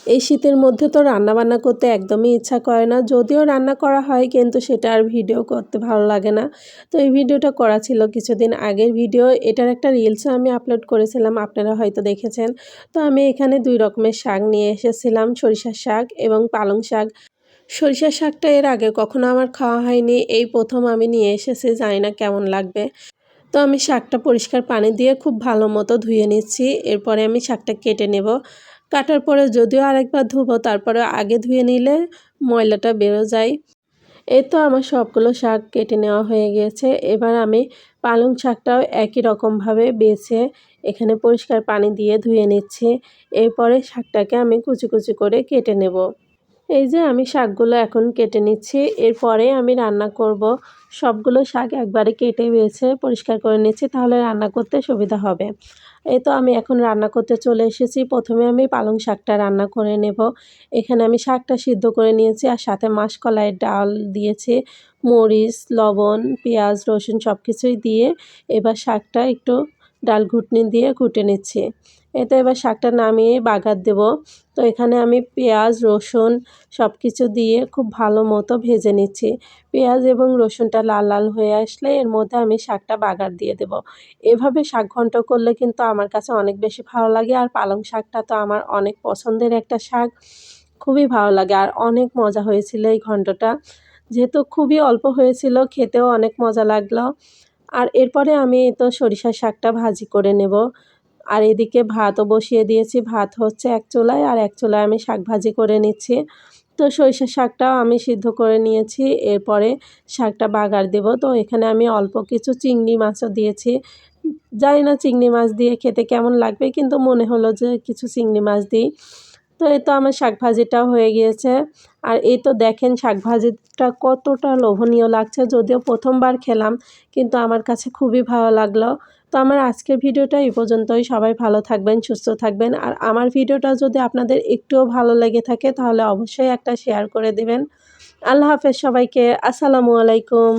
এই শীতের মধ্যে তো রান্নাবান্না করতে একদমই ইচ্ছা করে না। যদিও রান্না করা হয় কিন্তু সেটা আর ভিডিও করতে ভালো লাগে না। তো এই ভিডিওটা করা ছিল কিছুদিন আগের ভিডিও। এটার একটা রিলসও আমি আপলোড করেছিলাম, আপনারা হয়তো দেখেছেন। তো আমি এখানে ২ রকমের শাক নিয়ে এসেছিলাম, সরিষার শাক এবং পালং শাক। সরিষার শাকটা এর আগে কখনো আমার খাওয়া হয়নি। এই ১ম আমি নিয়ে এসেছি, জানি না কেমন লাগবে। তো আমি শাকটা পরিষ্কার পানি দিয়ে খুব ভালো মতো ধুয়ে নিচ্ছি। এরপরে আমি শাকটা কেটে নেব। কাটার পরে যদিও আরেকবার ধুবো, তারপরে আগে ধুয়ে নিলে ময়লাটা বেরো যায়। এই তো আমার সবগুলো শাক কেটে নেওয়া হয়ে গিয়েছে। এবার আমি পালং শাকটাও একই রকমভাবে বেছে এখানে পরিষ্কার পানি দিয়ে ধুয়ে নিচ্ছি। এরপরে শাকটাকে আমি কুচি, কুচি করে কেটে নেব। এই যে আমি শাকগুলো এখন কেটে নিচ্ছি। এরপরে আমি রান্না করব। সবগুলো শাক একবারে কেটে বেছে পরিষ্কার করে নিচ্ছি, তাহলে রান্না করতে সুবিধা হবে। এই তো আমি এখন রান্না করতে চলে এসেছি। ১ম এ আমি পালং শাকটা রান্না করে নেব। এখানে আমি শাকটা সিদ্ধ করে নিয়েছি আর সাথে মাসকলাইয়ের ডাল দিয়েছি। মরিচ, লবণ, পেঁয়াজ, রসুন সবকিছুই দিয়ে এবার শাকটা একটু ডাল ঘুটনি দিয়ে ঘুটে নিচ্ছি। এই তো এবার শাকটা নামিয়ে বাগার দেব। তো এখানে আমি পেঁয়াজ, রসুন সবকিছু দিয়ে খুব ভালো মতো ভেজে নিচ্ছি। পেঁয়াজ এবং রসুনটা লাল, লাল হয়ে আসলে এর মধ্যে আমি শাকটা বাগার দিয়ে দেব। এভাবে শাক ঘন্ট করলে কিন্তু আমার কাছে অনেক বেশি ভালো লাগে। আর পালং শাকটা তো আমার অনেক পছন্দের একটা শাক। খুবই ভালো লাগে আর অনেক মজা হয়েছিল এই ঘন্টটা। যেহেতু খুবই অল্প হয়েছিল, খেতেও অনেক মজা লাগলো। আর এরপরে আমি তো সরিষার শাকটা ভাজি করে নেব। আর এদিকে ভাতও বসিয়ে দিয়েছি। ভাত হচ্ছে এক চুলায় আর এক চুলায় আমি শাক ভাজি করে নিচ্ছি। তো সরিষার শাকটাও আমি সিদ্ধ করে নিয়েছি। এরপরে শাকটা বাগার দেব। তো এখানে আমি অল্প কিছু চিংড়ি মাছও দিয়েছি। জানি না চিংড়ি মাছ দিয়ে খেতে কেমন লাগবে, কিন্তু মনে হলো যে কিছু চিংড়ি মাছ দিই। তো এই তো আমার শাক ভাজিটাও হয়ে গিয়েছে। আর এই তো দেখেন শাক ভাজিটা কতটা লোভনীয় লাগছে। যদিও ১ম বার খেলাম, কিন্তু আমার কাছে খুবই ভালো লাগলো। তো আমার আজকের ভিডিওটা এই পর্যন্তই। সবাই ভালো থাকবেন, সুস্থ থাকবেন। আর আমার ভিডিওটা যদি আপনাদের একটুও ভালো লেগে থাকে তাহলে অবশ্যই একটা শেয়ার করে দিবেন। আল্লাহ হাফেজ সবাইকে। আসসালামু আলাইকুম।